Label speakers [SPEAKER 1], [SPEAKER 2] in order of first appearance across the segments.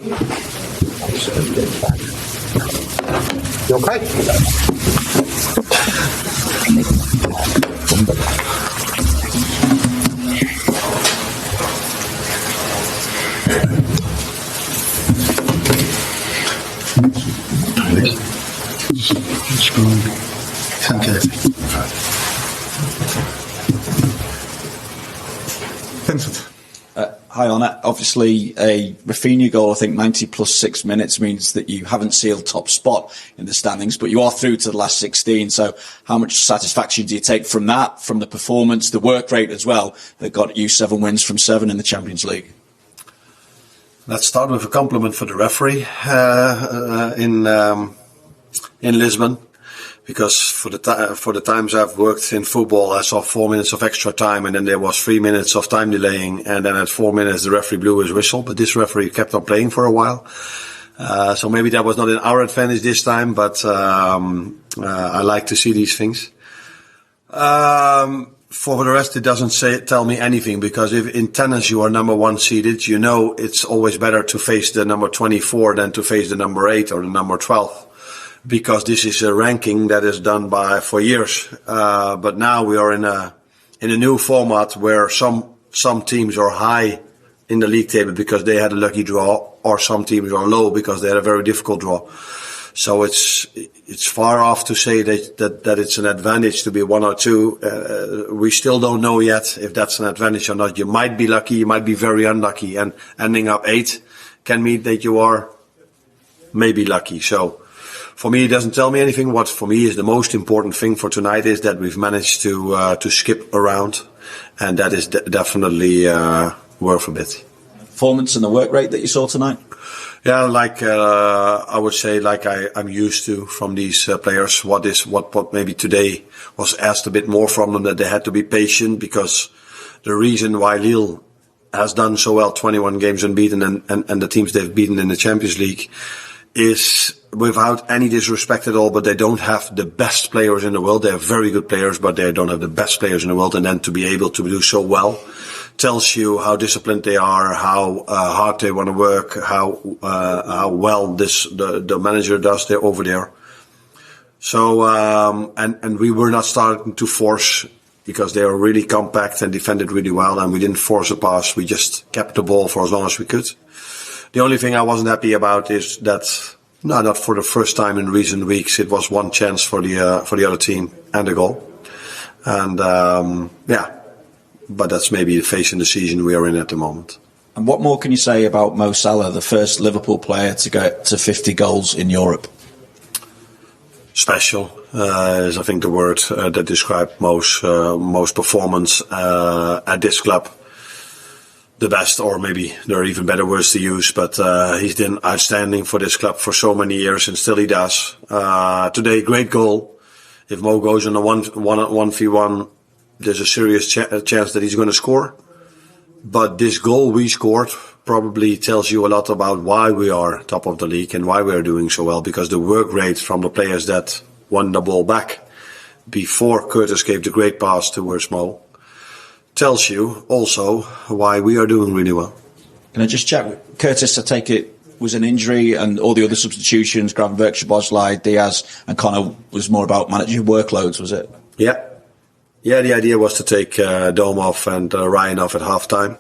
[SPEAKER 1] You okay?
[SPEAKER 2] Vincent.
[SPEAKER 3] Hi, Arne. Obviously, a Rafinha goal, I think 90 plus 6 minutes means that you haven't sealed top spot in the standings, but you are through to the last 16. So how much satisfaction do you take from that, from the performance, the work rate as well, that got you 7 wins from 7 in the Champions League?
[SPEAKER 4] Let's start with a compliment for the referee in Lisbon. Because for the times I've worked in football, I saw 4 minutes of extra time, and then there was 3 minutes of time delaying, and then at 4 minutes the referee blew his whistle. But this referee kept on playing for a while, so maybe that was not in our advantage this time. But I like to see these things. For the rest, it doesn't tell me anything, because if in tennis you are number 1 seeded, you know it's always better to face the number 24 than to face the number 8 or the number 12. Because this is a ranking that is done for years. But now we are in a new format where some teams are high in the league table because they had a lucky draw, or some teams are low because they had a very difficult draw. So it's far off to say that it's an advantage to be 1 or 2. We still don't know yet if that's an advantage or not. You might be lucky, you might be very unlucky, and ending up 8 can mean that you are maybe lucky. So for me, it doesn't tell me anything. What for me is the most important thing for tonight is that we've managed to skip around, and that is definitely worth a bit.
[SPEAKER 3] Performance and the work rate that you saw tonight?
[SPEAKER 4] Yeah, I would say, I'm used to from these players. What maybe today was asked a bit more from them, that they had to be patient, because the reason why Lille has done so well, 21 games unbeaten, and the teams they've beaten in the Champions League, is, without any disrespect at all, but they don't have the best players in the world. They have very good players, but they don't have the best players in the world. And then to be able to do so well tells you how disciplined they are, how hard they want to work, how well the manager does there over there. So and we were not starting to force, because they are really compact and defended really well, and we didn't force a pass. We just kept the ball for as long as we could. The only thing I wasn't happy about is that, not for the first time in recent weeks, it was one chance for the other team and a goal. And but that's maybe the phase in the season we are in at the moment.
[SPEAKER 3] And what more can you say about Mo Salah, the first Liverpool player to get to 50 goals in Europe?
[SPEAKER 4] Special is, I think, the word that describes Mo's performance at this club. The best, or maybe there are even better words to use, but he's been outstanding for this club for so many years, and still he does. Today, great goal. If Mo goes on a 1v1, there's a serious chance that he's going to score. But this goal we scored probably tells you a lot about why we are top of the league and why we are doing so well, because the work rate from the players that won the ball back before Curtis gave the great pass towards Mo tells you also why we are doing really well.
[SPEAKER 3] Can I just check? Curtis, I take it, was an injury, and all the other substitutions, Gravenberch, Szoboszlai, Diaz and Connor, was more about managing workloads, was it?
[SPEAKER 4] Yeah. Yeah, the idea was to take Dome off and Ryan off at half-time.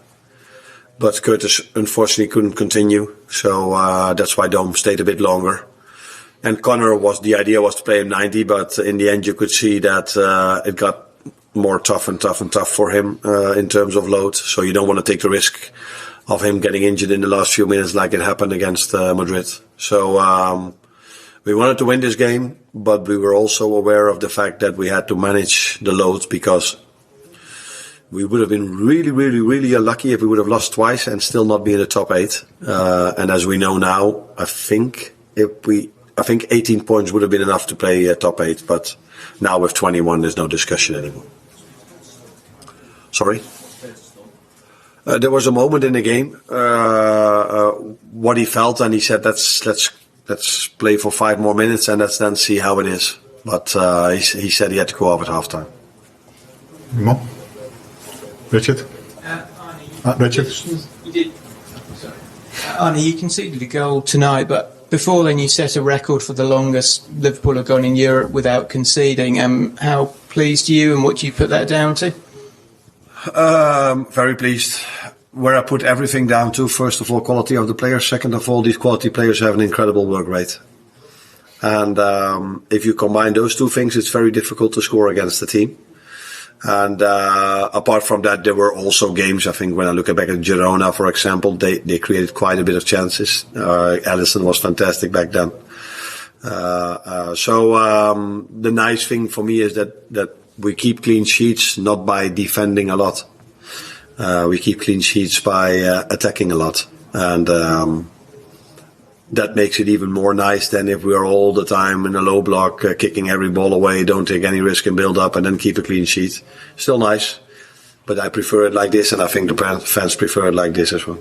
[SPEAKER 4] But Curtis unfortunately couldn't continue, so that's why Dome stayed a bit longer. And Connor, the idea was to play him 90, but in the end you could see that it got more tough for him in terms of load. So you don't want to take the risk of him getting injured in the last few minutes like it happened against Madrid. So we wanted to win this game, but we were also aware of the fact that we had to manage the loads, because we would have been really, really, really unlucky if we would have lost twice and still not be in the top 8. And as we know now, I think 18 points would have been enough to play top 8, but now with 21 there's no discussion anymore. Sorry? There was a moment in the game what he felt, and he said let's play for 5 more minutes and let's then see how it is. But he said he had to go off at halftime.
[SPEAKER 2] Richard? Richard?
[SPEAKER 5] You did. Sorry.
[SPEAKER 1] Arne, you conceded a goal tonight, but before then you set a record for the longest Liverpool have gone in Europe without conceding. How pleased are you, and what do you put that down to?
[SPEAKER 4] Very pleased. Where I put everything down to, first of all, quality of the players. Second of all, these quality players have an incredible work rate. And if you combine those two things, it's very difficult to score against the team. And apart from that, there were also games. I think when I look back at Girona, for example, they created quite a bit of chances. Alisson was fantastic back then. So the nice thing for me is that we keep clean sheets not by defending a lot. We keep clean sheets by attacking a lot. And that makes it even more nice than if we are all the time in a low block, kicking every ball away, don't take any risk in build up, and then keep a clean sheet. Still nice, but I prefer it like this, and I think the fans prefer it like this as well.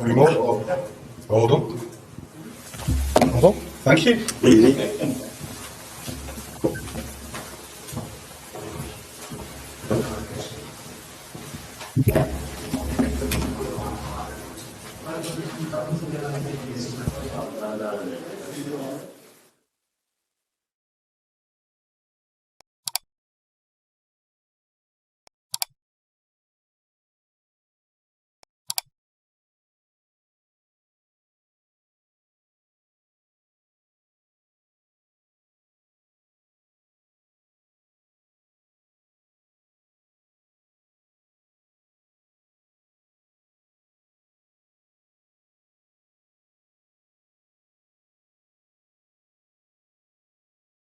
[SPEAKER 2] Any more? Hold on. Hold on. Thank you.
[SPEAKER 4] Easy.